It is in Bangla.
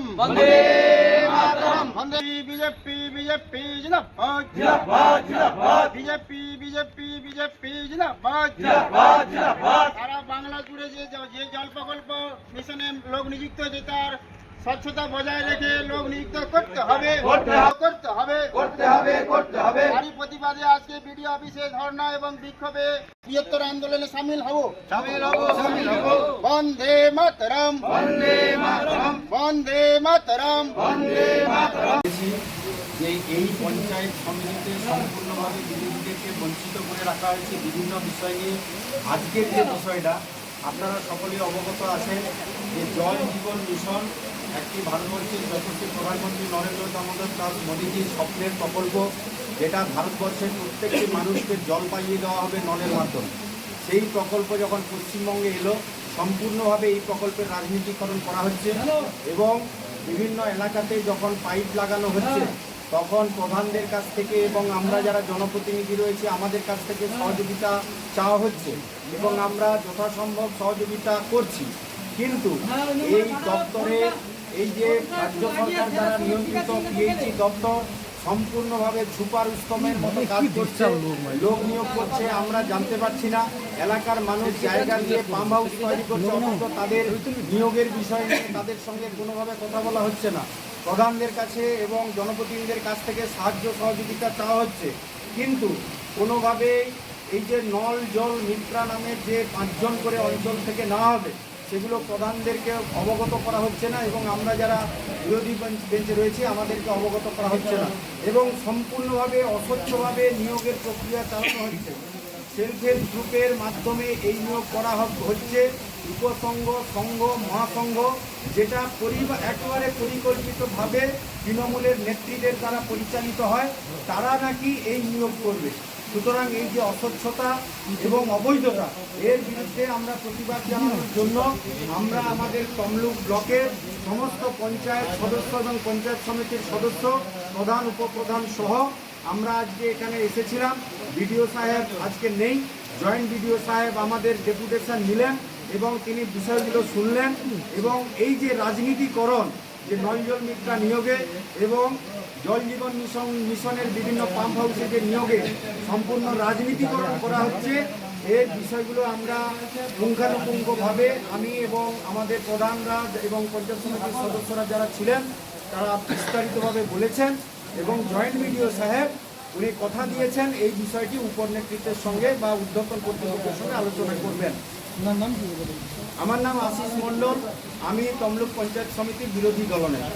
মাতরম বন্দে মাতরম। বন্দে বিজেপি বিজেপি জিন্দাবাদ জিন্দাবাদ জিন্দাবাদ বিজেপি বিজেপি বিজেপি জিন্দাবাদ জিন্দাবাদ জিন্দাবাদ। সারা বাংলা জুড়ে যে জল প্রকল্প মিশনে লোক নিযুক্ত হয়েছে তার স্বচ্ছতা বজায় রেখে লোক নিযুক্ত করতে হবে করতে হবে। করতে হবে করতে হবে করতে হবে। তারই প্রতিবাদে আজকে বিডিও অফিসে ধর্ণা এবং বিক্ষোভে বৃহত্তর আন্দোলনে সামিল হব। সামিল হব। বন্দে মাতরম বন্দে মাতরম। বন্দে মাতরম বন্দে মাতরম। যে এই পঞ্চায়েত সমিতিতে সম্পূর্ণভাবে বিরোধীদেরকে বঞ্চিত করে রাখা হয়েছে বিভিন্ন বিষয় নিয়ে। আজকের যে বিষয়টা আপনারা সকলেই অবগত আছেন যে জল জীবন মিশন একটি ভারতবর্ষের যশস্বী প্রধানমন্ত্রী নরেন্দ্র দামোদর দাস মোদীজির স্বপ্নের প্রকল্প, যেটা ভারতবর্ষের প্রত্যেকটি মানুষকে জল পাইয়ে দেওয়া হবে নলের মাধ্যমে। সেই প্রকল্প যখন পশ্চিমবঙ্গে এলো, সম্পূর্ণভাবে এই প্রকল্পের রাজনীতিকরণ করা হচ্ছে এবং বিভিন্ন এলাকাতে যখন পাইপ লাগানো হচ্ছে তখন প্রধানদের কাছ থেকে এবং আমরা যারা জনপ্রতিনিধি রয়েছে আমাদের কাছ থেকে সহযোগিতা চাওয়া হচ্ছে এবং আমরা যথাসম্ভব সহযোগিতা করছি। কিন্তু এই দপ্তরে এই যে রাজ্য সরকার দ্বারা নিয়ন্ত্রিত পিএইচই দপ্তর সম্পূর্ণভাবে সুপার উস্তমের মতো কাজ করছে, লোক নিয়োগ করছে, আমরা জানতে পারছি না। এলাকার মানুষ জায়গা নিয়ে পাম্প হাউস তৈরি করছে, অথচ তাদের নিয়োগের বিষয় নিয়ে তাদের সঙ্গে কোনোভাবে কথা বলা হচ্ছে না। প্রধানদের কাছে এবং জনপ্রতিনিধিদের কাছ থেকে সাহায্য সহযোগিতা চাওয়া হচ্ছে, কিন্তু কোনোভাবেই এই যে নল জল মিত্রা নামের যে 5 জন করে অঞ্চল থেকে নেওয়া হবে সেগুলো প্রধানদেরকে অবগত করা হচ্ছে না এবং আমরা যারা বিরোধী বেঞ্চে রয়েছি আমাদেরকে অবগত করা হচ্ছে না এবং সম্পূর্ণভাবে অস্বচ্ছভাবে নিয়োগের প্রক্রিয়া চালানো হচ্ছে। সেলফ হেল্প গ্রুপের মাধ্যমে এই নিয়োগ করা হচ্ছে, উপসংঘ, সংঘ, মহাসংঘ, যেটা একেবারে পরিকল্পিতভাবে তৃণমূলের নেত্রীদের দ্বারা পরিচালিত হয়, তারা নাকি এই নিয়োগ করবে। সুতরাং এই যে অস্বচ্ছতা এবং অবৈধতা, এর বিরুদ্ধে আমরা প্রতিবাদ জানানোর জন্য আমরা আমাদের তমলুক ব্লকের সমস্ত পঞ্চায়েত সদস্য এবং পঞ্চায়েত সমিতির সদস্য, প্রধান উপপ্রধান সহ আমরা আজকে এখানে এসেছিলাম। বিডিও সাহেব আজকে নেই, জয়েন্ট বিডিও সাহেব আমাদের ডেপুটেশন নিলেন এবং তিনি বিষয়গুলো শুনলেন এবং এই যে রাজনীতিকরণ, যে নল জল মিত্রা নিয়োগে এবং জল জীবন মিশনের বিভিন্ন পাম্প হাউসে যে নিয়োগে সম্পূর্ণ রাজনীতিকরণ করা হচ্ছে, এর বিষয়গুলো আমরা পুঙ্খানুপুঙ্খভাবে আমি এবং আমাদের প্রধানরা এবং পঞ্চায়েত সমিতির সদস্যরা যারা ছিলেন তারা বিস্তারিতভাবে বলেছেন এবং জয়েন্ট বিডিও সাহেব উনি কথা দিয়েছেন এই বিষয়টি উপর নেতৃত্বের সঙ্গে বা ঊর্ধ্বতন কর্তৃপক্ষের সঙ্গে আলোচনা করবেন। আমার নাম আশিস মণ্ডল, আমি তমলুক পঞ্চায়েত সমিতির বিরোধী দলনেতা।